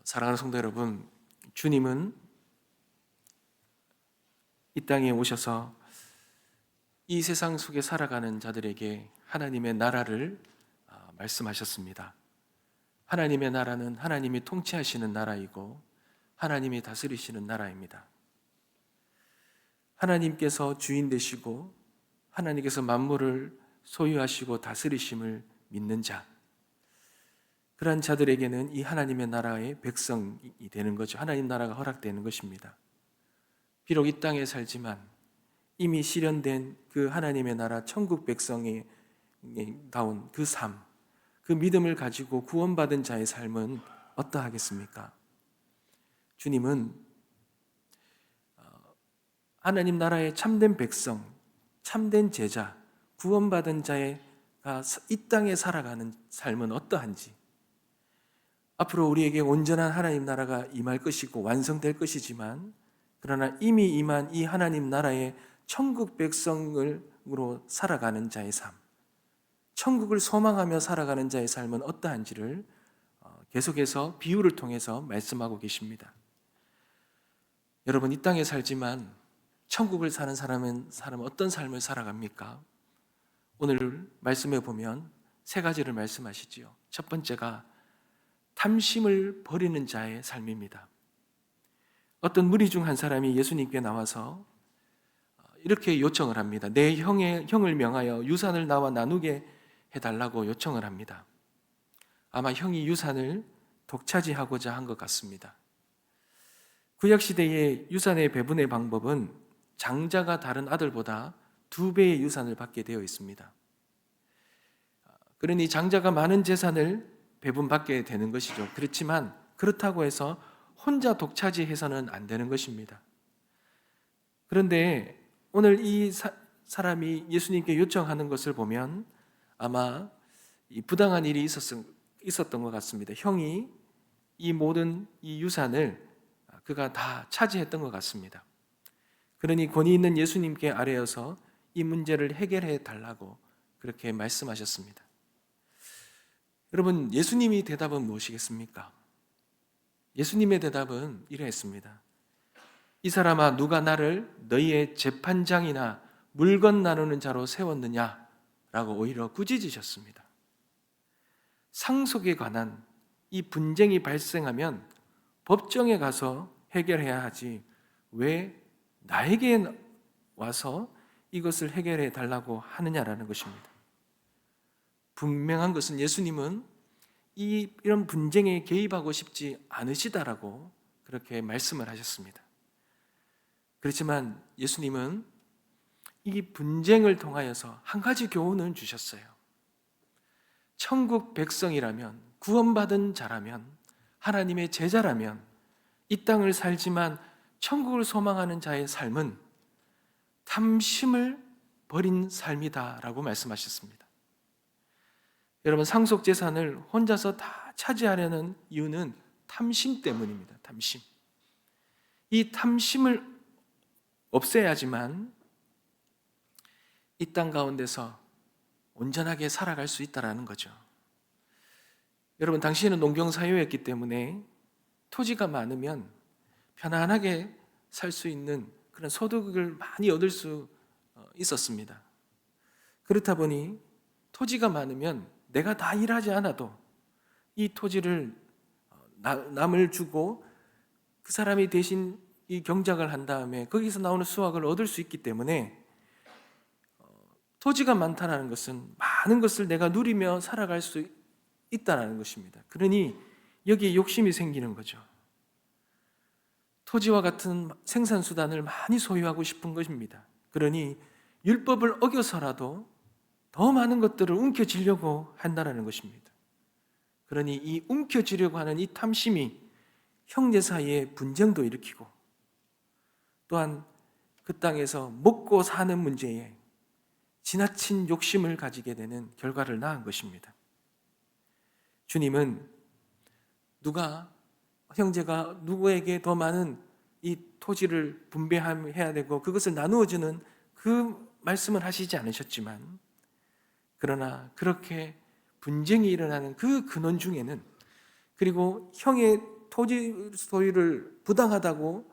사랑하는 성도 여러분, 주님은 이 땅에 오셔서 이 세상 속에 살아가는 자들에게 하나님의 나라를 말씀하셨습니다. 하나님의 나라는 하나님이 통치하시는 나라이고 하나님이 다스리시는 나라입니다. 하나님께서 주인 되시고 하나님께서 만물을 소유하시고 다스리심을 믿는 자, 그러한 자들에게는 이 하나님의 나라의 백성이 되는 거죠. 하나님 나라가 허락되는 것입니다. 비록 이 땅에 살지만 이미 실현된 그 하나님의 나라 천국 백성이 다운 그 삶, 그 믿음을 가지고 구원받은 자의 삶은 어떠하겠습니까? 주님은 하나님 나라의 참된 백성, 참된 제자, 구원받은 자가 이 땅에 살아가는 삶은 어떠한지, 앞으로 우리에게 온전한 하나님 나라가 임할 것이고 완성될 것이지만, 그러나 이미 임한 이 하나님 나라의 천국 백성으로 살아가는 자의 삶, 천국을 소망하며 살아가는 자의 삶은 어떠한지를 계속해서 비유를 통해서 말씀하고 계십니다. 여러분, 이 땅에 살지만 천국을 사는 사람은 어떤 삶을 살아갑니까? 오늘 말씀해 보면 세 가지를 말씀하시지요. 첫 번째가 탐심을 버리는 자의 삶입니다. 어떤 무리 중 한 사람이 예수님께 나와서 이렇게 요청을 합니다. 내 형을 명하여 유산을 나와 나누게 해달라고 요청을 합니다. 아마 형이 유산을 독차지하고자 한 것 같습니다. 구약시대의 유산의 배분의 방법은 장자가 다른 아들보다 2배의 유산을 받게 되어 있습니다. 그러니 장자가 많은 재산을 배분받게 되는 것이죠. 그렇지만 그렇다고 해서 혼자 독차지해서는 안 되는 것입니다. 그런데 오늘 이 사람이 예수님께 요청하는 것을 보면 아마 이 부당한 일이 있었던 것 같습니다. 형이 이 모든 이 유산을 그가 다 차지했던 것 같습니다. 그러니 권위 있는 예수님께 아뢰어서 이 문제를 해결해 달라고 그렇게 말씀하셨습니다. 여러분, 예수님의 대답은 무엇이겠습니까? 예수님의 대답은 이러했습니다. 이 사람아, 누가 나를 너희의 재판장이나 물건 나누는 자로 세웠느냐? 라고 오히려 꾸짖으셨습니다. 상속에 관한 이 분쟁이 발생하면 법정에 가서 해결해야 하지 왜 나에게 와서 이것을 해결해 달라고 하느냐라는 것입니다. 분명한 것은 예수님은 이런 분쟁에 개입하고 싶지 않으시다라고 그렇게 말씀을 하셨습니다. 그렇지만 예수님은 이 분쟁을 통하여서 한 가지 교훈을 주셨어요. 천국 백성이라면, 구원받은 자라면, 하나님의 제자라면 이 땅을 살지만 천국을 소망하는 자의 삶은 탐심을 버린 삶이다라고 말씀하셨습니다. 여러분, 상속 재산을 혼자서 다 차지하려는 이유는 탐심 때문입니다. 탐심. 이 탐심을 없애야지만 이 땅 가운데서 온전하게 살아갈 수 있다는 거죠. 여러분, 당시에는 농경사회였기 때문에 토지가 많으면 편안하게 살 수 있는 그런 소득을 많이 얻을 수 있었습니다. 그렇다 보니 토지가 많으면 내가 다 일하지 않아도 이 토지를 남을 주고 그 사람이 대신 이 경작을 한 다음에 거기서 나오는 수확을 얻을 수 있기 때문에 토지가 많다는 것은 많은 것을 내가 누리며 살아갈 수 있다는 것입니다. 그러니 여기에 욕심이 생기는 거죠. 토지와 같은 생산수단을 많이 소유하고 싶은 것입니다. 그러니 율법을 어겨서라도 더 많은 것들을 움켜쥐려고 한다는 것입니다. 그러니 이 움켜쥐려고 하는 이 탐심이 형제 사이에 분쟁도 일으키고 또한 그 땅에서 먹고 사는 문제에 지나친 욕심을 가지게 되는 결과를 낳은 것입니다. 주님은 형제가 누구에게 더 많은 이 토지를 분배해야 되고 그것을 나누어주는 그 말씀을 하시지 않으셨지만, 그러나 그렇게 분쟁이 일어나는 그 근원 중에는, 그리고 형의 토지 소유를 부당하다고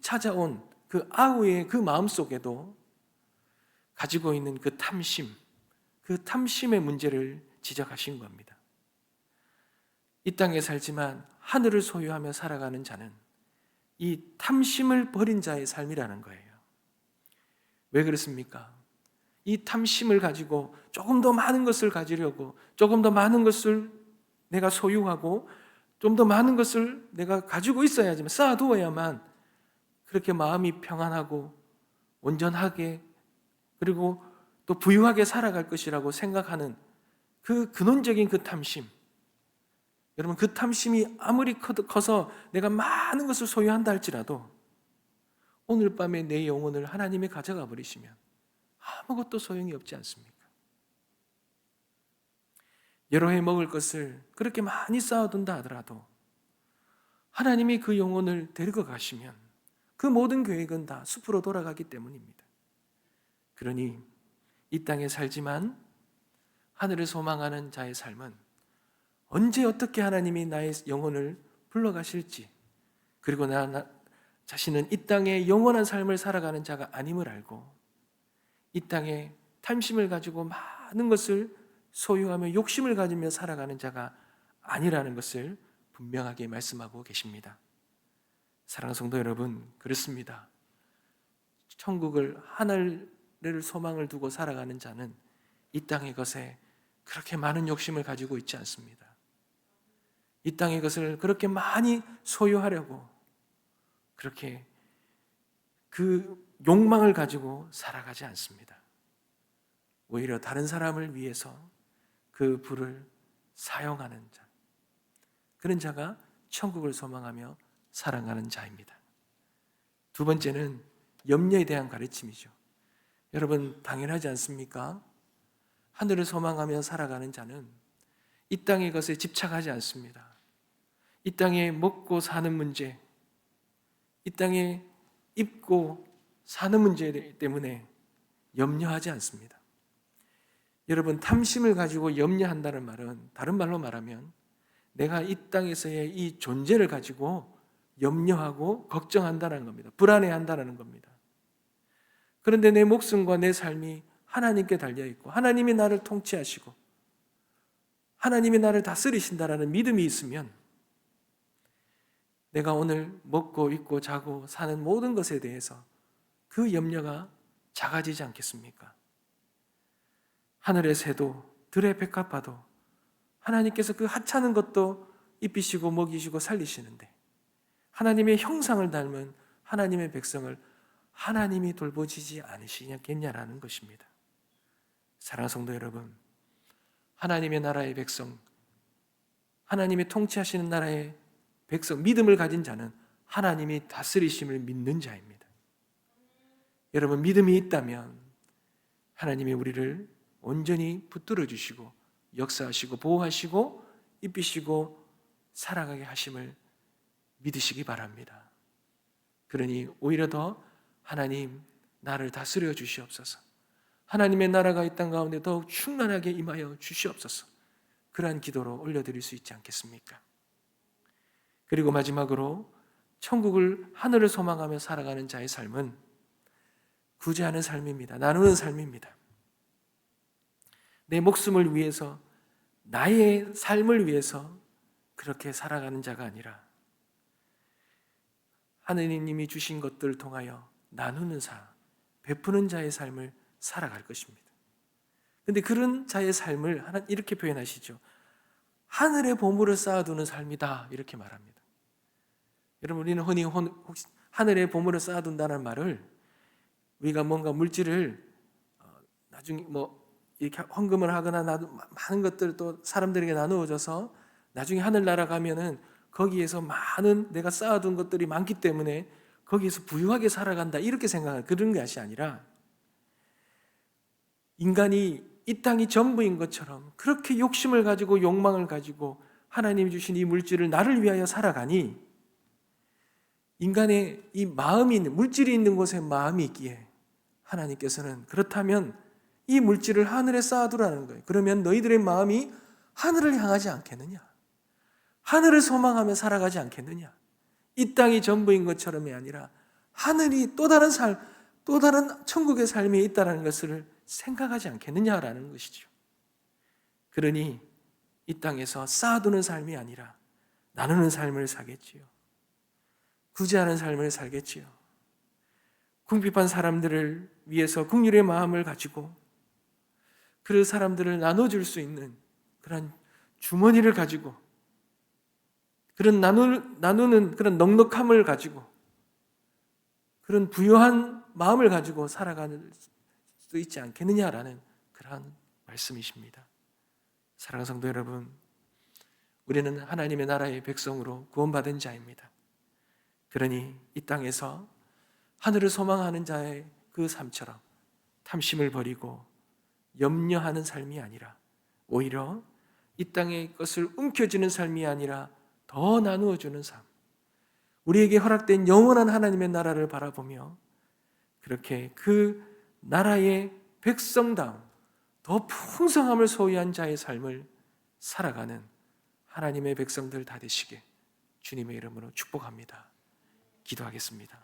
찾아온 그 아우의 그 마음 속에도 가지고 있는 그 탐심의 문제를 지적하신 겁니다. 이 땅에 살지만 하늘을 소유하며 살아가는 자는 이 탐심을 버린 자의 삶이라는 거예요. 왜 그렇습니까? 이 탐심을 가지고 조금 더 많은 것을 가지려고, 조금 더 많은 것을 내가 소유하고 좀 더 많은 것을 내가 가지고 있어야지만, 쌓아두어야만 그렇게 마음이 평안하고 온전하게 그리고 또 부유하게 살아갈 것이라고 생각하는 그 근원적인 그 탐심, 여러분, 그 탐심이 아무리 커서 내가 많은 것을 소유한다 할지라도 오늘 밤에 내 영혼을 하나님이 가져가 버리시면 아무것도 소용이 없지 않습니까? 여러 해 먹을 것을 그렇게 많이 쌓아둔다 하더라도 하나님이 그 영혼을 데리고 가시면 그 모든 계획은 다 숲으로 돌아가기 때문입니다. 그러니 이 땅에 살지만 하늘을 소망하는 자의 삶은 언제 어떻게 하나님이 나의 영혼을 불러가실지, 그리고 나 자신은 이 땅에 영원한 삶을 살아가는 자가 아님을 알고 이 땅에 탐심을 가지고 많은 것을 소유하며 욕심을 가지며 살아가는 자가 아니라는 것을 분명하게 말씀하고 계십니다. 사랑하는 성도 여러분, 그렇습니다. 천국을, 하늘을 소망을 두고 살아가는 자는 이 땅의 것에 그렇게 많은 욕심을 가지고 있지 않습니다. 이 땅의 것을 그렇게 많이 소유하려고 그렇게 그 욕망을 가지고 살아가지 않습니다. 오히려 다른 사람을 위해서 그 부를 사용하는 자, 그런 자가 천국을 소망하며 살아가는 자입니다. 두 번째는 염려에 대한 가르침이죠. 여러분, 당연하지 않습니까? 하늘을 소망하며 살아가는 자는 이 땅의 것에 집착하지 않습니다. 이 땅에 먹고 사는 문제, 이 땅에 입고 사는 문제 때문에 염려하지 않습니다. 여러분, 탐심을 가지고 염려한다는 말은 다른 말로 말하면 내가 이 땅에서의 이 존재를 가지고 염려하고 걱정한다는 겁니다. 불안해한다는 겁니다. 그런데 내 목숨과 내 삶이 하나님께 달려있고 하나님이 나를 통치하시고 하나님이 나를 다스리신다라는 믿음이 있으면 내가 오늘 먹고 입고 자고 사는 모든 것에 대해서 그 염려가 작아지지 않겠습니까? 하늘의 새도 들의 백합화도 하나님께서 그 하찮은 것도 입히시고 먹이시고 살리시는데 하나님의 형상을 닮은 하나님의 백성을 하나님이 돌보시지 않으시겠냐라는 것입니다. 사랑하는 성도 여러분, 하나님의 나라의 백성, 하나님이 통치하시는 나라의 백성, 믿음을 가진 자는 하나님이 다스리심을 믿는 자입니다. 여러분, 믿음이 있다면 하나님이 우리를 온전히 붙들어 주시고 역사하시고 보호하시고 입히시고 살아가게 하심을 믿으시기 바랍니다. 그러니 오히려 더 하나님, 나를 다스려 주시옵소서, 하나님의 나라가 이 땅 가운데 더욱 충만하게 임하여 주시옵소서, 그러한 기도로 올려드릴 수 있지 않겠습니까? 그리고 마지막으로 천국을, 하늘을 소망하며 살아가는 자의 삶은 구제하는 삶입니다. 나누는 삶입니다. 내 목숨을 위해서, 나의 삶을 위해서 그렇게 살아가는 자가 아니라 하느님이 주신 것들을 통하여 나누는 자, 베푸는 자의 삶을 살아갈 것입니다. 그런데 그런 자의 삶을 이렇게 표현하시죠. 하늘의 보물을 쌓아두는 삶이다, 이렇게 말합니다. 여러분, 우리는 흔히 혹시 하늘의 보물을 쌓아둔다는 말을 우리가 뭔가 물질을 나중에 이렇게 헌금을 하거나 많은 것들을 또 사람들에게 나누어져서 나중에 하늘나라 가면은 거기에서 많은 내가 쌓아둔 것들이 많기 때문에 거기에서 부유하게 살아간다, 이렇게 생각하는 그런 것이 아니라 인간이 이 땅이 전부인 것처럼 그렇게 욕심을 가지고 욕망을 가지고 하나님이 주신 이 물질을 나를 위하여 살아가니 인간의 이 마음이 있는, 물질이 있는 곳에 마음이 있기에 하나님께서는 그렇다면 이 물질을 하늘에 쌓아두라는 거예요. 그러면 너희들의 마음이 하늘을 향하지 않겠느냐? 하늘을 소망하며 살아가지 않겠느냐? 이 땅이 전부인 것처럼이 아니라 하늘이 또 다른 삶, 또 다른 천국의 삶이 있다는 것을 생각하지 않겠느냐라는 것이죠. 그러니 이 땅에서 쌓아두는 삶이 아니라 나누는 삶을 살겠지요. 구제하는 삶을 살겠지요. 궁핍한 사람들을 위해서 긍휼의 마음을 가지고 그 사람들을 나눠줄 수 있는 그런 주머니를 가지고 그런 나누는 그런 넉넉함을 가지고 그런 부유한 마음을 가지고 살아갈 수 있지 않겠느냐라는 그러한 말씀이십니다. 사랑하는 성도 여러분, 우리는 하나님의 나라의 백성으로 구원받은 자입니다. 그러니 이 땅에서 하늘을 소망하는 자의 그 삶처럼 탐심을 버리고 염려하는 삶이 아니라 오히려 이 땅의 것을 움켜쥐는 삶이 아니라 더 나누어주는 삶, 우리에게 허락된 영원한 하나님의 나라를 바라보며 그렇게 그 나라의 백성다움, 더 풍성함을 소유한 자의 삶을 살아가는 하나님의 백성들 다 되시게 주님의 이름으로 축복합니다. 기도하겠습니다.